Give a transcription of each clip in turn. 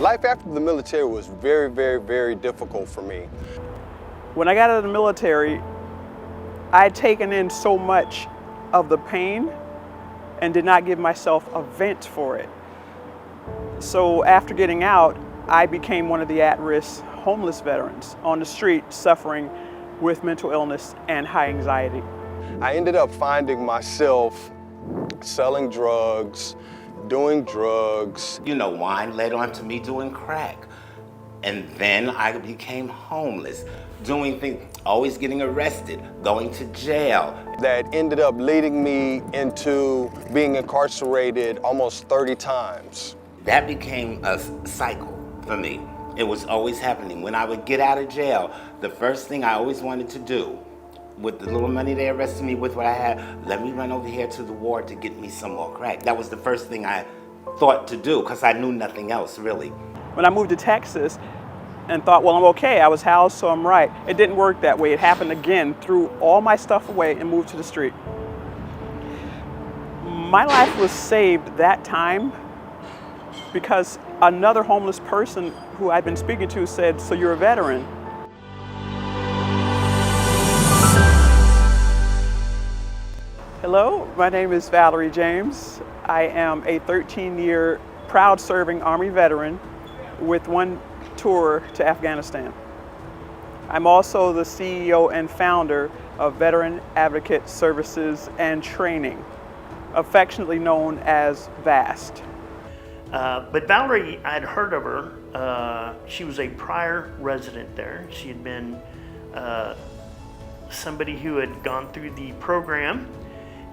Life after the military was very, very, very difficult for me. When I got out of the military, I had taken in so much of the pain and did not give myself a vent for it. So after getting out, I became one of the at-risk homeless veterans on the street suffering with mental illness and high anxiety. I ended up finding myself selling drugs, doing drugs. You know, wine led on to me doing crack. And then I became homeless, doing things, always getting arrested, going to jail. That ended up leading me into being incarcerated almost 30 times. That became a cycle for me. It was always happening. When I would get out of jail, the first thing I always wanted to do, with the little money they arrested me with, what I had, let me run over here to the ward to get me some more crack. That was the first thing I thought to do, because I knew nothing else, really. When I moved to Texas and thought, well, I'm okay, I was housed, so I'm right. It didn't work that way. It happened again, threw all my stuff away and moved to the street. My life was saved that time because another homeless person who I'd been speaking to said, so you're a veteran. Hello, my name is Valerie James. I am a 13-year proud serving Army veteran with one tour to Afghanistan. I'm also the CEO and founder of Veteran Advocate Services and Training, affectionately known as VAST. But Valerie, I'd heard of her. She was a prior resident there. She had been somebody who had gone through the program.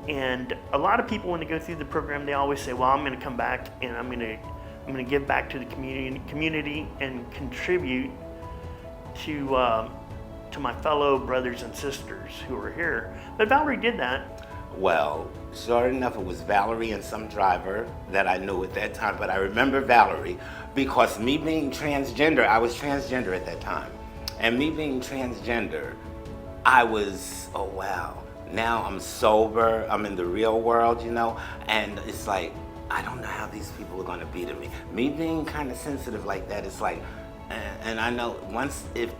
And a lot of people, when they go through the program, they always say, well, I'm going to come back and I'm going to give back to the community and contribute to my fellow brothers and sisters who are here. But Valerie did that. Well, sure enough, it was Valerie and some driver that I knew at that time. But I remember Valerie because me being transgender, I was transgender at that time. And me being transgender, I was, oh wow. Now I'm sober, I'm in the real world, you know, and it's like, I don't know how these people are gonna be to me. Me being kind of sensitive like that, it's like, and I know once, if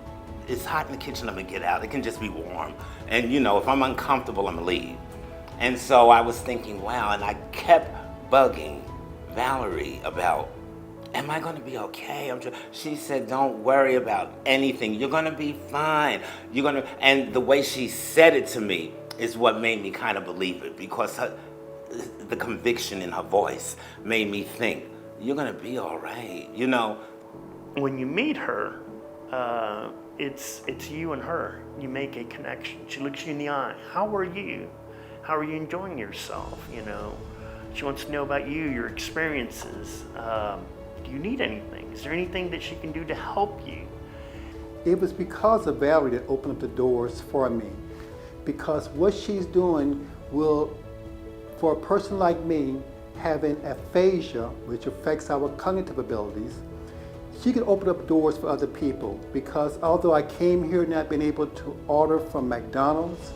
it's hot in the kitchen, I'm gonna get out. It can just be warm. And you know, if I'm uncomfortable, I'm gonna leave. And so I was thinking, wow, and I kept bugging Valerie about, am I gonna be okay? She said, don't worry about anything. You're gonna be fine. And the way she said it to me is what made me kind of believe it, because the conviction in her voice made me think, you're gonna be all right, you know? When you meet her, it's you and her. You make a connection. She looks you in the eye. How are you? How are you enjoying yourself, you know? She wants to know about you, your experiences. Do you need anything? Is there anything that she can do to help you? It was because of Valerie that opened up the doors for me. Because what she's doing will, for a person like me, having aphasia, which affects our cognitive abilities, she can open up doors for other people. Because although I came here not being able to order from McDonald's,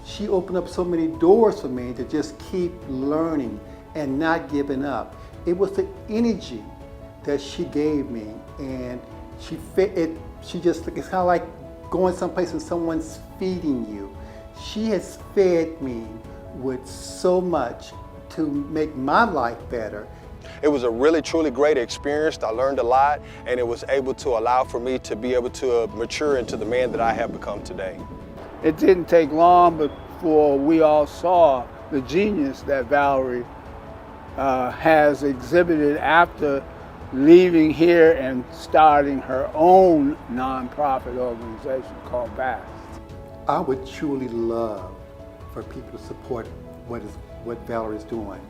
she opened up so many doors for me to just keep learning and not giving up. It was the energy that she gave me, and it's kind of like going someplace and someone's feeding you. She has fed me with so much to make my life better. It was a really, truly great experience. I learned a lot, and it was able to allow for me to be able to mature into the man that I have become today. It didn't take long before we all saw the genius that Valerie has exhibited after leaving here and starting her own nonprofit organization called VAST. I would truly love for people to support what Valerie is doing.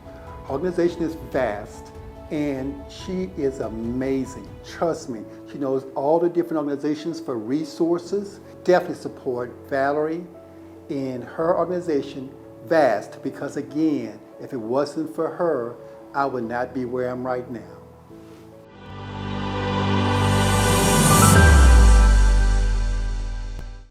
Her organization is VAST, and she is amazing. Trust me, she knows all the different organizations for resources. Definitely support Valerie in her organization, VAST, because again, if it wasn't for her, I would not be where I'm right now.